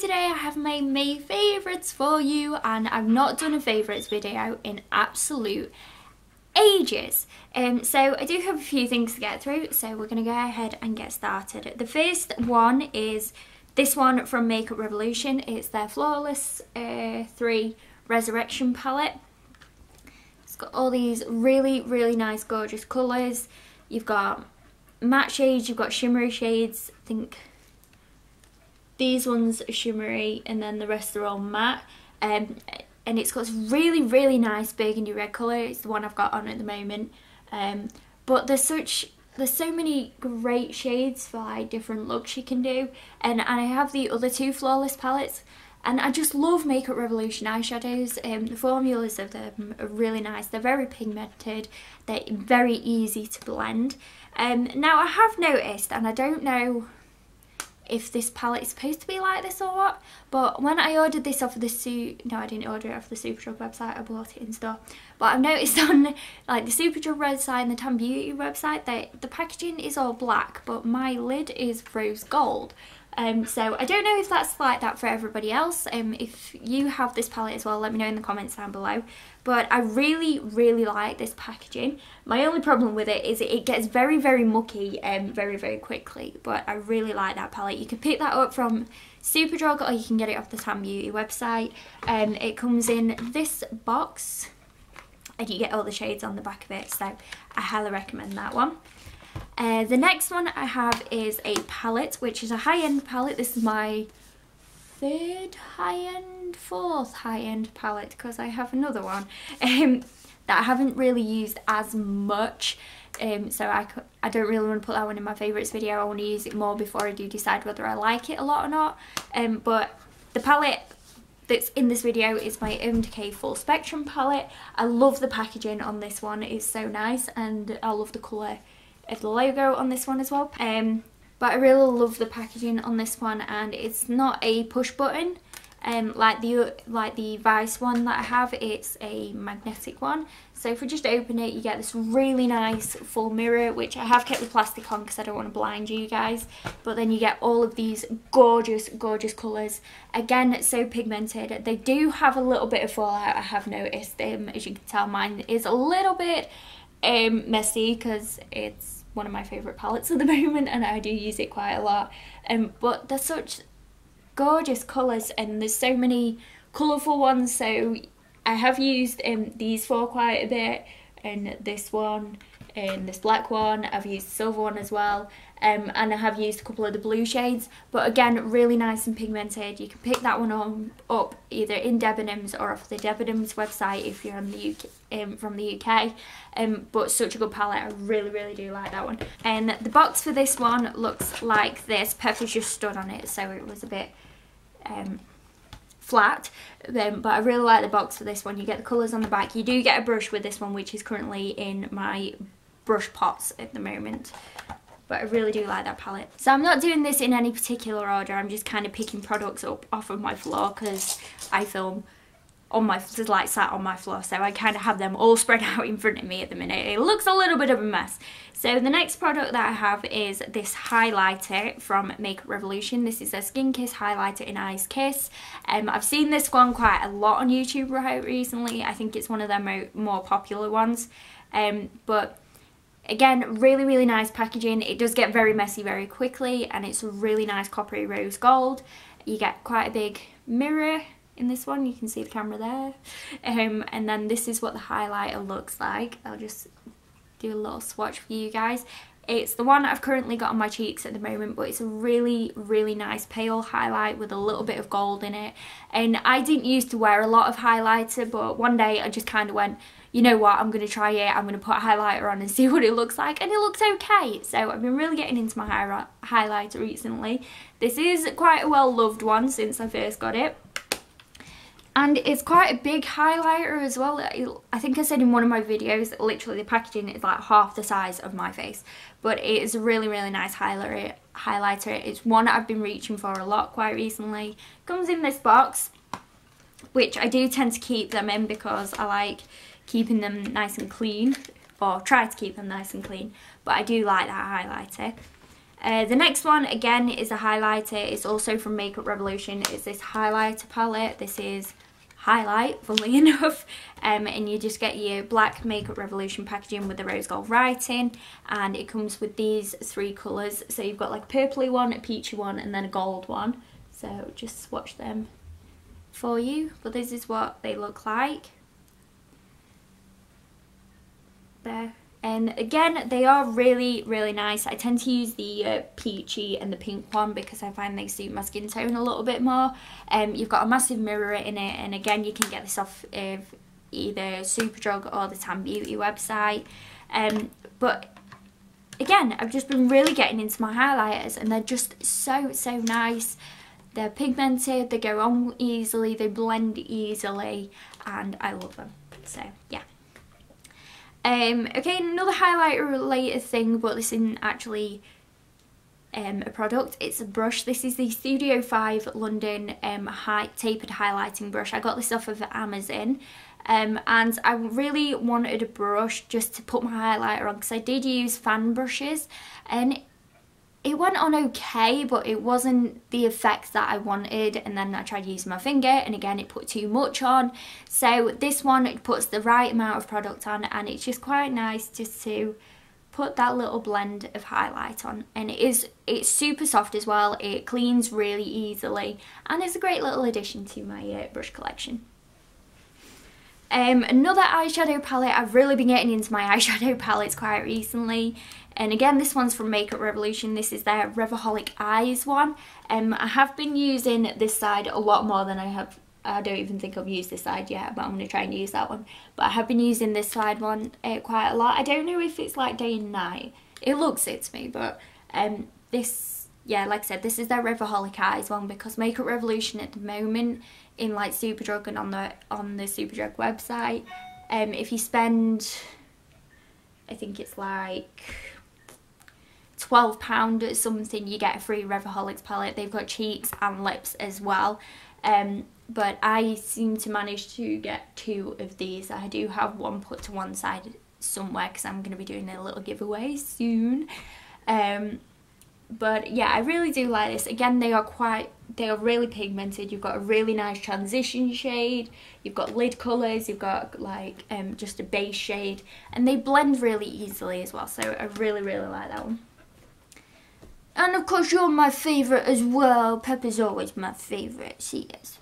today I have my May favourites for you, and I've not done a favourites video in absolute ages. So I do have a few things to get through, so we're going to go ahead and get started. The first one is this one from Makeup Revolution. It's their Flawless 3 Resurrection palette. It's got all these really nice gorgeous colours. You've got matte shades, you've got shimmery shades. I think these ones are shimmery and then the rest are all matte. And it's got this really nice burgundy red colour. It's the one I've got on at the moment. But there's so many great shades for like different looks you can do. And I have the other two Flawless palettes. And I just love Makeup Revolution eyeshadows. The formulas of them are really nice. They're very pigmented. They're very easy to blend. Now I have noticed, and I don't know if this palette is supposed to be like this or what, but when I ordered this off of the no, I didn't order it off the Superdrug website, I bought it in store. But I've noticed on like the Superdrug website and the Tan Beauty website that the packaging is all black, but my lid is rose gold. So I don't know if that's like that for everybody else. If you have this palette as well, let me know in the comments down below. But I really like this packaging. My only problem with it is it gets very mucky very quickly. But I really like that palette. You can pick that up from Superdrug or you can get it off the Tan Beauty website. It comes in this box and you get all the shades on the back of it. So I highly recommend that one. The next one I have is a palette, which is a high-end palette. This is my fourth high-end palette, because I have another one that I haven't really used as much. So I don't really want to put that one in my favourites video. I want to use it more before I do decide whether I like it a lot or not. But the palette that's in this video is my Urban Decay Full Spectrum palette. I love the packaging on this one. It's so nice, and I love the colour of the logo on this one as well. But I really love the packaging on this one, and it's not a push button like the Vice one that I have. It's a magnetic one. So if we just open it, you get this really nice full mirror, which I have kept the plastic on because I don't want to blind you guys. But then you get all of these gorgeous colours. Again, so pigmented. They do have a little bit of fallout, I have noticed. As you can tell, mine is a little bit messy because it's one of my favourite palettes at the moment and I do use it quite a lot. But they're such gorgeous colours and there's so many colourful ones. So I have used these four quite a bit, and this one, and this black one. I've used the silver one as well, and I have used a couple of the blue shades. But again, really nice and pigmented. You can pick that one up either in Debenhams or off the Debenhams website if you're on the UK, from the UK. But such a good palette. I really do like that one. And the box for this one looks like this. Pepper's just stood on it, so it was a bit flat, but I really like the box for this one. You get the colours on the back. You do get a brush with this one, which is currently in my brush pots at the moment, but I really do like that palette. So I'm not doing this in any particular order. I'm just kind of picking products up off of my floor because I film on my, like, sat on my floor, so I kind of have them all spread out in front of me at the minute. It looks a little bit of a mess. So the next product that I have is this highlighter from Makeup Revolution. This is a Skin Kiss highlighter in Ice Kiss. I've seen this one quite a lot on YouTube recently. I think it's one of their more popular ones. But again, really nice packaging. It does get very messy very quickly, and it's a really nice coppery rose gold. You get quite a big mirror in this one. You can see the camera there. And then this is what the highlighter looks like. I'll just do a little swatch for you guys. It's the one I've currently got on my cheeks at the moment, but it's a really nice pale highlight with a little bit of gold in it. And I didn't used to wear a lot of highlighter, but one day I just kind of went, you know what, I'm going to try it. I'm going to put a highlighter on and see what it looks like, and it looks okay. So I've been really getting into my highlighter recently. This is quite a well-loved one since I first got it. And it's quite a big highlighter as well. I think I said in one of my videos that literally the packaging is like half the size of my face. But it is a really nice highlighter. It's one I've been reaching for a lot quite recently. Comes in this box, which I do tend to keep them in because I like keeping them nice and clean, or try to keep them nice and clean. But I do like that highlighter. The next one, again, is a highlighter. It's also from Makeup Revolution. It's this highlighter palette. This is Highlight, funnily enough. And you just get your black Makeup Revolution packaging with the rose gold writing. And it comes with these 3 colours. So you've got like a purpley one, a peachy one, and then a gold one. So just swatch them for you. But this is what they look like. There. And again, they are really, really nice. I tend to use the peachy and the pink one because I find they suit my skin tone a little bit more. You've got a massive mirror in it, and again, you can get this off of either Superdrug or the Tan Beauty website. But again, I've just been really getting into my highlighters, and they're just so, so nice. They're pigmented, they go on easily, they blend easily, and I love them. So, yeah. Okay, another highlighter related thing, but this isn't actually a product, it's a brush. This is the Studio 5 London tapered highlighting brush. I got this off of Amazon, and I really wanted a brush just to put my highlighter on, because I did use fan brushes and it went on okay, but it wasn't the effect that I wanted. And then I tried using my finger, and again it put too much on. So this one, it puts the right amount of product on, and it's just quite nice just to put that little blend of highlight on. And it's super soft as well, it cleans really easily, and it's a great little addition to my brush collection. Another eyeshadow palette. I've really been getting into my eyeshadow palettes quite recently, and again, this one's from Makeup Revolution. This is their Revaholic Eyes one. I have been using this side a lot more than I don't even think I've used this side yet, but I'm going to try and use that one. But I have been using this side one quite a lot. I don't know if it's like day and night. It looks it to me, but this, yeah, like I said, this is their Revaholic Eyes one, because Makeup Revolution at the moment in like Superdrug and on the Superdrug website, if you spend, I think it's like £12 or something, you get a free Revaholics palette. They've got cheeks and lips as well. But I seem to manage to get 2 of these. I do have one put to one side somewhere because I'm going to be doing a little giveaway soon. But yeah, I really do like this. Again, they are really pigmented. You've got a really nice transition shade, you've got lid colours, you've got like just a base shade, and they blend really easily as well. So I really, really like that one. And of course, you're my favourite as well. Pepper's always my favourite, she is.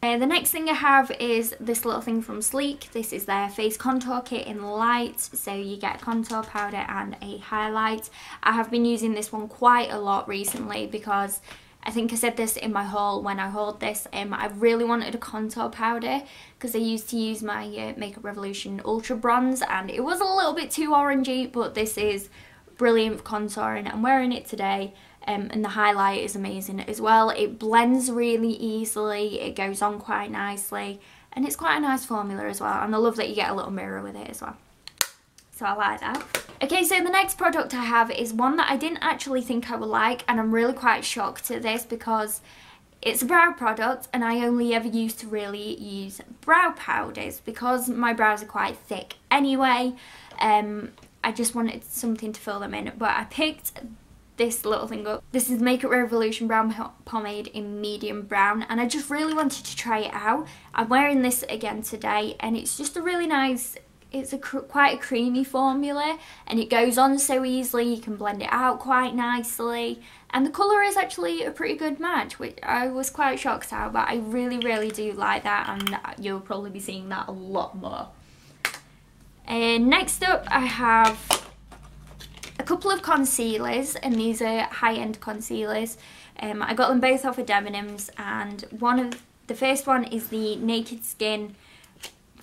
The next thing I have is this little thing from Sleek. This is their face contour kit in light. So you get a contour powder and a highlight. I have been using this one quite a lot recently because I think I said this in my haul when I hauled this. I really wanted a contour powder because I used to use my Makeup Revolution Ultra Bronze and it was a little bit too orangey, but this is brilliant for contouring. I'm wearing it today. And the highlight is amazing as well. It blends really easily, it goes on quite nicely, and it's quite a nice formula as well, and I love that you get a little mirror with it as well. So I like that. Okay, so the next product I have is one that I didn't actually think I would like, and I'm really quite shocked at this because it's a brow product and I only ever used to really use brow powders because my brows are quite thick anyway. I just wanted something to fill them in, but I picked this little thing up. This is Makeup Revolution Brown Pomade in medium brown, and I just really wanted to try it out. I'm wearing this again today, and it's just a really nice, it's quite a creamy formula, and it goes on so easily. You can blend it out quite nicely, and the colour is actually a pretty good match, which I was quite shocked at, but I really, really do like that, and you'll probably be seeing that a lot more. And next up I have a couple of concealers, and these are high-end concealers. I got them both off of Debenhams, and the first one is the Naked Skin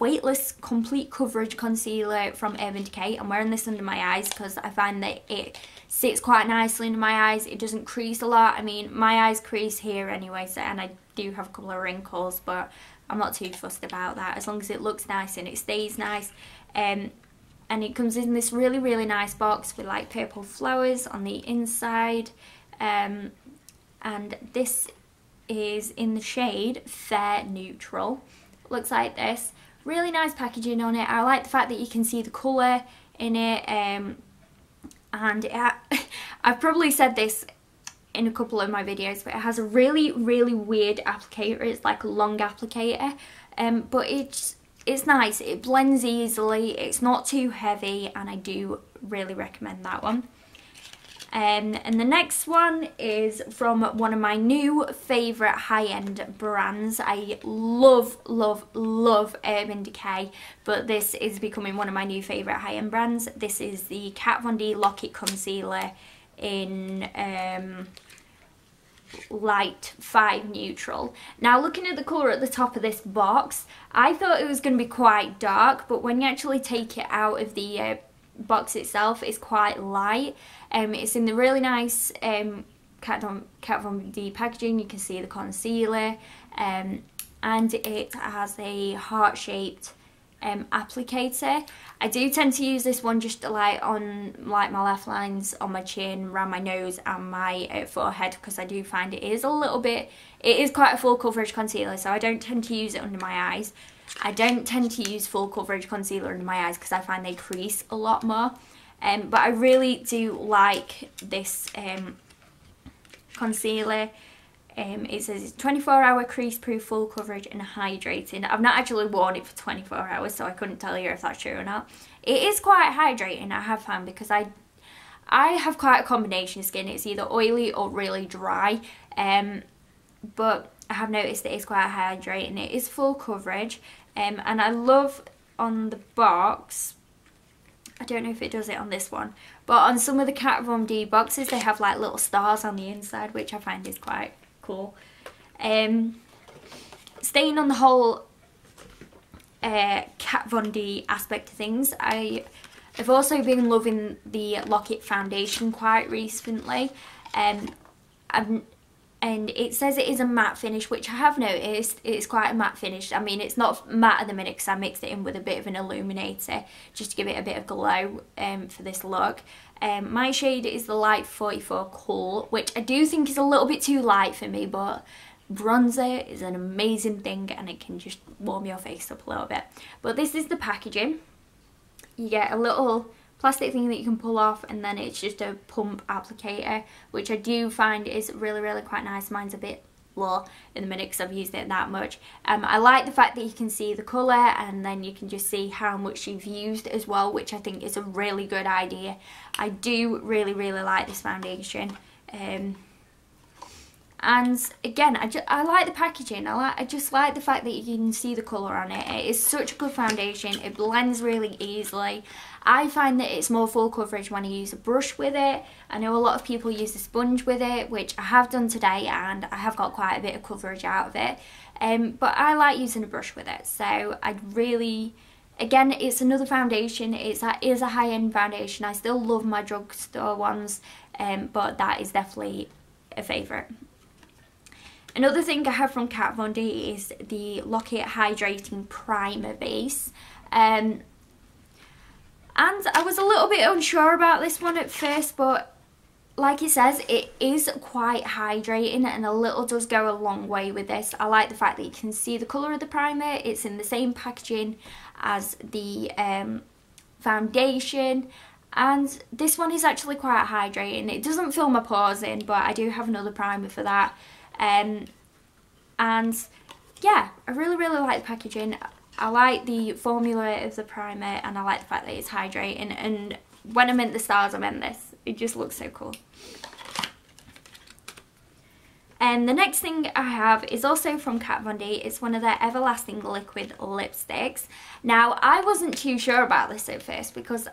Weightless Complete Coverage Concealer from Urban Decay. I'm wearing this under my eyes because I find that it sits quite nicely under my eyes. It doesn't crease a lot. I mean, my eyes crease here anyway, so, and I do have a couple of wrinkles, but I'm not too fussed about that as long as it looks nice and it stays nice. And it comes in this really, really nice box with like purple flowers on the inside. And this is in the shade Fair Neutral. Looks like this. Really nice packaging on it. I like the fact that you can see the colour in it. And I've probably said this in a couple of my videos, but it has a really weird applicator. It's like a long applicator, but it's nice. It blends easily, it's not too heavy, and I do really recommend that one. And the next one is from one of my new favourite high-end brands. I love Urban Decay, but this is becoming one of my new favourite high-end brands. This is the Kat Von D Lock-It Concealer in light 5 neutral. Now, looking at the colour at the top of this box, I thought it was going to be quite dark, but when you actually take it out of the box itself, it's quite light. It's in the really nice Kat Von D packaging. You can see the concealer, and it has a heart-shaped applicator. I do tend to use this one just like on like my left lines, on my chin, around my nose and my forehead, because I do find it is quite a full coverage concealer, so I don't tend to use it under my eyes. I don't tend to use full coverage concealer under my eyes because I find they crease a lot more. But I really do like this concealer. It says it's 24-hour crease-proof, full coverage and hydrating. I've not actually worn it for 24 hours, so I couldn't tell you if that's true or not. It is quite hydrating, I have found, because I have quite a combination of skin. It's either oily or really dry, but I have noticed that it's quite hydrating. It is full coverage, and I love on the box, I don't know if it does it on this one, but on some of the Kat Von D boxes they have like little stars on the inside, which I find is quite cool. Staying on the whole Kat Von D aspect of things, I've also been loving the Lock-It foundation quite recently. And it says it is a matte finish, which I have noticed it's quite a matte finish. I mean, it's not matte at the minute because I mixed it in with a bit of an illuminator just to give it a bit of glow for this look. My shade is the light 44 Cool, which I do think is a little bit too light for me, but bronzer is an amazing thing and it can just warm your face up a little bit. But this is the packaging. You get a little plastic thing that you can pull off, and then it's just a pump applicator, which I do find is really quite nice. Mine's a bit low in the minute because I've used it that much. I like the fact that you can see the colour, and then you can just see how much you've used as well, which I think is a really good idea. I do really like this foundation. And again, I like the packaging. I just like the fact that you can see the colour on it. It is such a good foundation. It blends really easily. I find that it's more full coverage when I use a brush with it. I know a lot of people use a sponge with it, which I have done today, and I have got quite a bit of coverage out of it. But I like using a brush with it. So I'd really, again, it's another foundation. It is a high-end foundation. I still love my drugstore ones, but that is definitely a favourite. Another thing I have from Kat Von D is the Lock-It Hydrating Primer Base. And I was a little bit unsure about this one at first, but like it says, it is quite hydrating, and a little does go a long way with this. I like the fact that you can see the colour of the primer. It's in the same packaging as the foundation, and this one is actually quite hydrating. It doesn't fill my pores in, but I do have another primer for that. And yeah, I really like the packaging. I like the formula of the primer, and I like the fact that it's hydrating, and when I meant the stars, I meant this. It just looks so cool. And the next thing I have is also from Kat Von D. It's one of their Everlasting Liquid Lipsticks. Now, I wasn't too sure about this at first because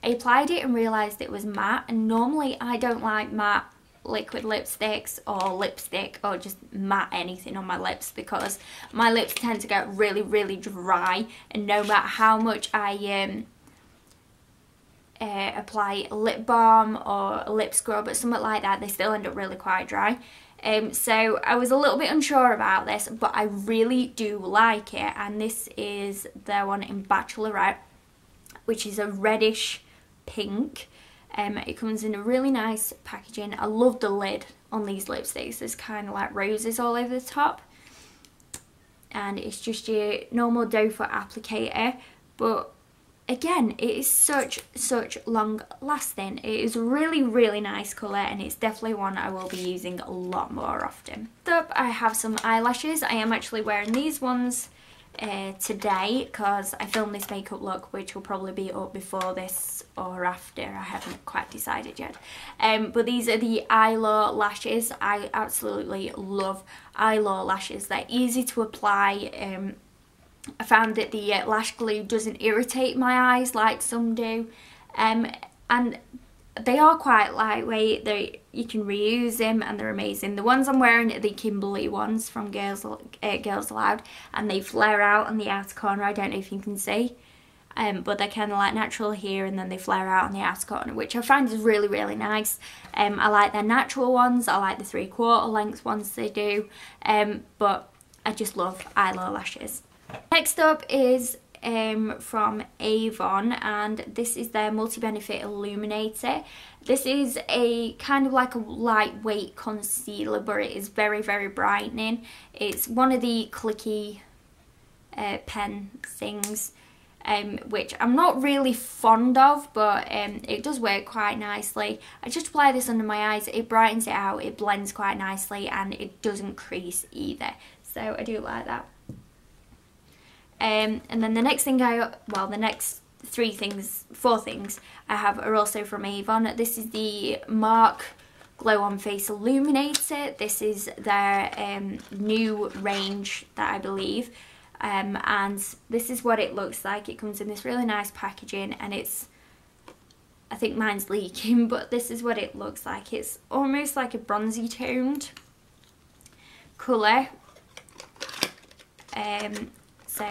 I applied it and realised it was matte, and normally I don't like matte liquid lipsticks or lipstick or just matte anything on my lips, because my lips tend to get really dry, and no matter how much I apply lip balm or a lip scrub or something like that, they still end up really quite dry. So I was a little bit unsure about this, but I really do like it, and this is their one in Bachelorette, which is a reddish pink. It comes in a really nice packaging. I love the lid on these lipsticks. There's kind of like roses all over the top, and it's just your normal doe foot applicator. But again, it is such long lasting. It is really nice colour, and it's definitely one I will be using a lot more often. Next up, I have some eyelashes. I am actually wearing these ones today because I filmed this makeup look, which will probably be up before this or after. I haven't quite decided yet. But these are the Eyelaw lashes. I absolutely love Eyelaw lashes. They're easy to apply. I found that the lash glue doesn't irritate my eyes like some do, and they are quite lightweight. You can reuse them, and they're amazing. The ones I'm wearing are the Kimberly ones from Girls Aloud, and they flare out on the outer corner. I don't know if you can see, but they're kind of like natural here, and then they flare out on the outer corner, which I find is really nice. I like their natural ones. I like the 3/4 length ones they do, but I just love Eyelaw lashes. Next up is from Avon, and this is their Multi-Benefit Illuminator. This is a kind of like a lightweight concealer, but it is very brightening. It's one of the clicky pen things, which I'm not really fond of, but it does work quite nicely. I just apply this under my eyes. It brightens it out, it blends quite nicely, and it doesn't crease either, so I do like that. And then the next thing the next four things I have are also from Avon. This is the Mark Glow On Face Illuminator. This is their new range that I believe. And this is what it looks like. It comes in this really nice packaging, and I think mine's leaking, but this is what it looks like. It's almost like a bronzy toned colour. So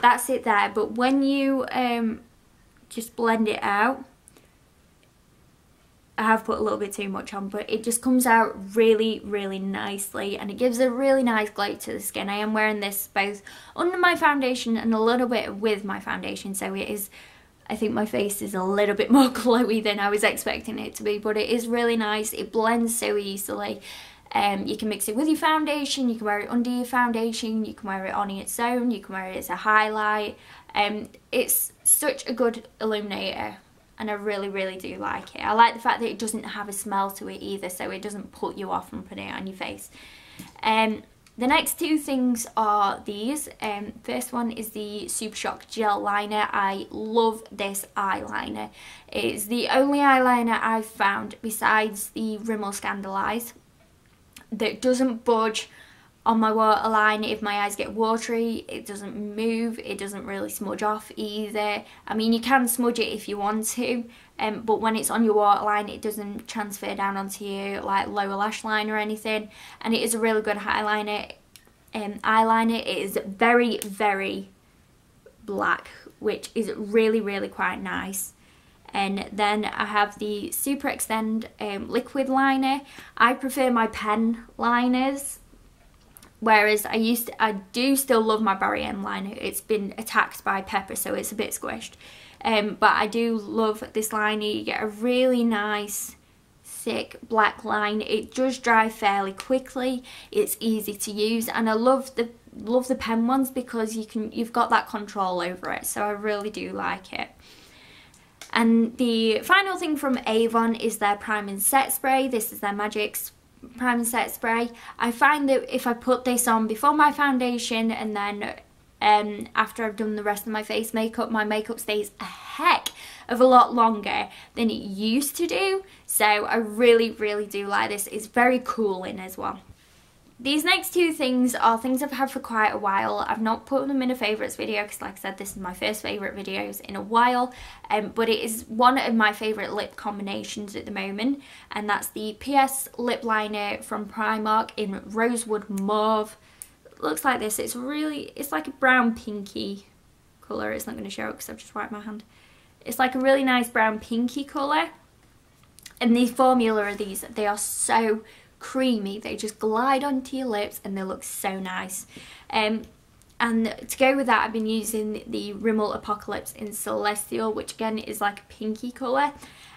that's it there, but when you just blend it out, I have put a little bit too much on, but it just comes out really nicely, and it gives a really nice glow to the skin. I am wearing this both under my foundation and a little bit with my foundation, so it is, I think my face is a little bit more glowy than I was expecting it to be, but it is really nice. It blends so easily. You can mix it with your foundation, you can wear it under your foundation, you can wear it on its own, you can wear it as a highlight. It's such a good illuminator, and I really do like it. I like the fact that it doesn't have a smell to it either, so it doesn't put you off from putting it on your face. The next two things are these. First one is the Super Shock Gel Liner. I love this eyeliner. It's the only eyeliner I've found besides the Rimmel Scandaleyes that doesn't budge on my waterline if my eyes get watery. It doesn't move, it doesn't really smudge off either. I mean, you can smudge it if you want to, but when it's on your waterline, it doesn't transfer down onto your like lower lash line or anything. And it is a really good eyeliner. It is very black, which is really quite nice. And then I have the Super Extend liquid liner. I prefer my pen liners, whereas I do still love my Barry M liner. It's been attacked by pepper, so it's a bit squished. But I do love this liner. You get a really nice thick black line. It does dry fairly quickly. It's easy to use, and I love the pen ones because you've got that control over it. So I really do like it. And the final thing from Avon is their Prime and Set Spray. This is their Magic Prime and Set Spray. I find that if I put this on before my foundation and then after I've done the rest of my face makeup, my makeup stays a heck of a lot longer than it used to do. So I really do like this. It's very cooling as well. These next two things are things I've had for quite a while. I've not put them in a favourites video because, like I said, this is my first favourite videos in a while. But it is one of my favourite lip combinations at the moment. And that's the PS Lip Liner from Primark in Rosewood Mauve. It looks like this. It's like a brown pinky colour. It's not going to show it because I've just wiped my hand. It's like a really nice brown pinky colour. And the formula of these, they are so creamy. They just glide onto your lips and they look so nice. And to go with that, I've been using the Rimmel Apocalypse in Celestial, which again is like a pinky colour.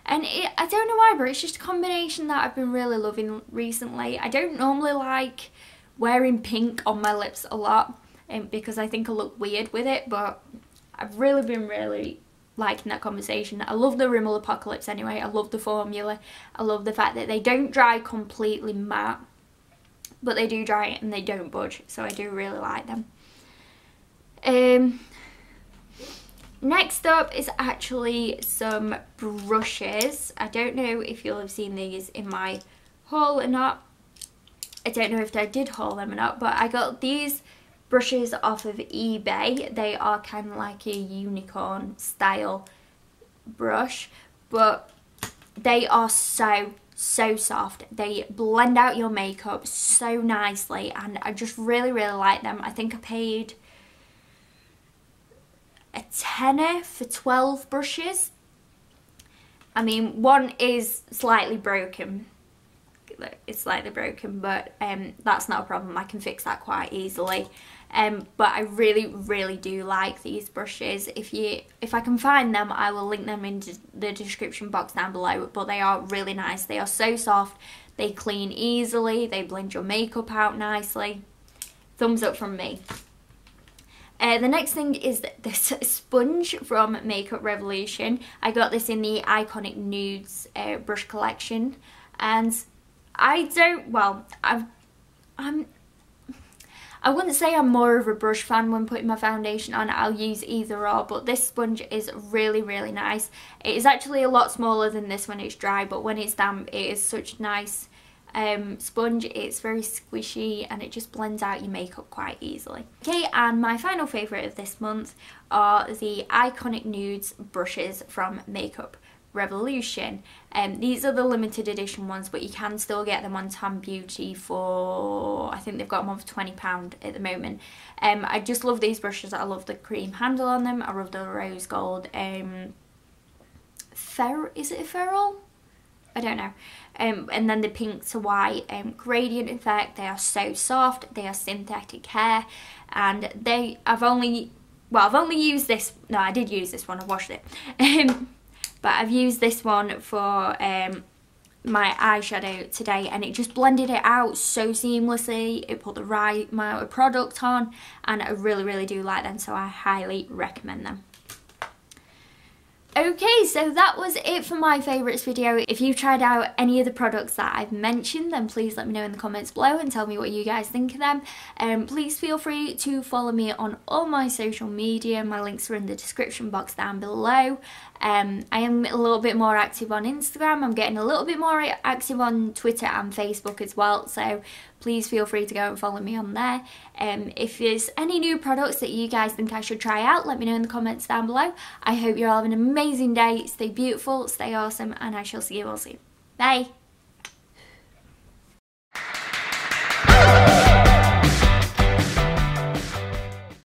And I don't know why, but it's just a combination that I've been really loving recently. I don't normally like wearing pink on my lips a lot because I think I look weird with it, but I've really been liking that conversation. I love the Rimmel Apocalypse anyway. I love the formula. I love the fact that they don't dry completely matte, but they do dry and they don't budge, so I do really like them. Next up is actually some brushes. I don't know if you'll have seen these in my haul or not. I don't know if I did haul them or not, but I got these brushes off of eBay. They are kind of like a unicorn style brush, but they are so soft. They blend out your makeup so nicely, and I just really like them. I think I paid a tenner for 12 brushes. I mean, one is slightly broken. It's slightly broken, but that's not a problem. I can fix that quite easily. But I really do like these brushes. If I can find them, I will link them in the description box down below. But they are really nice. They are so soft. They clean easily. They blend your makeup out nicely. Thumbs up from me. The next thing is this sponge from Makeup Revolution. I got this in the Iconic Nudes brush collection, and I wouldn't say I'm more of a brush fan when putting my foundation on. I'll use either or, but this sponge is really nice. It is actually a lot smaller than this when it's dry, but when it's damp it is such a nice sponge. It's very squishy and it just blends out your makeup quite easily. Okay, and my final favourite of this month are the Iconic Nudes brushes from Makeup Revolution. These are the limited edition ones, but you can still get them on Tam Beauty for, I think they've got them on for £20 at the moment. I just love these brushes. I love the cream handle on them. I love the rose gold is it a ferrule? I don't know. And then the pink to white gradient effect. They are so soft. They are synthetic hair, and I've only used this. No, I did use this one. I washed it. But I've used this one for my eyeshadow today, and it just blended it out so seamlessly. It put the right amount of product on, and I really do like them, so I highly recommend them. Okay, so that was it for my favourites video. If you've tried out any of the products that I've mentioned, then please let me know in the comments below and tell me what you guys think of them. Please feel free to follow me on all my social media. My links are in the description box down below. I am a little bit more active on Instagram. I'm getting a little bit more active on Twitter and Facebook as well, so please feel free to go and follow me on there. If there's any new products that you guys think I should try out, let me know in the comments down below. I hope you're all having an amazing day. Stay beautiful, stay awesome, and I shall see you all soon. Bye!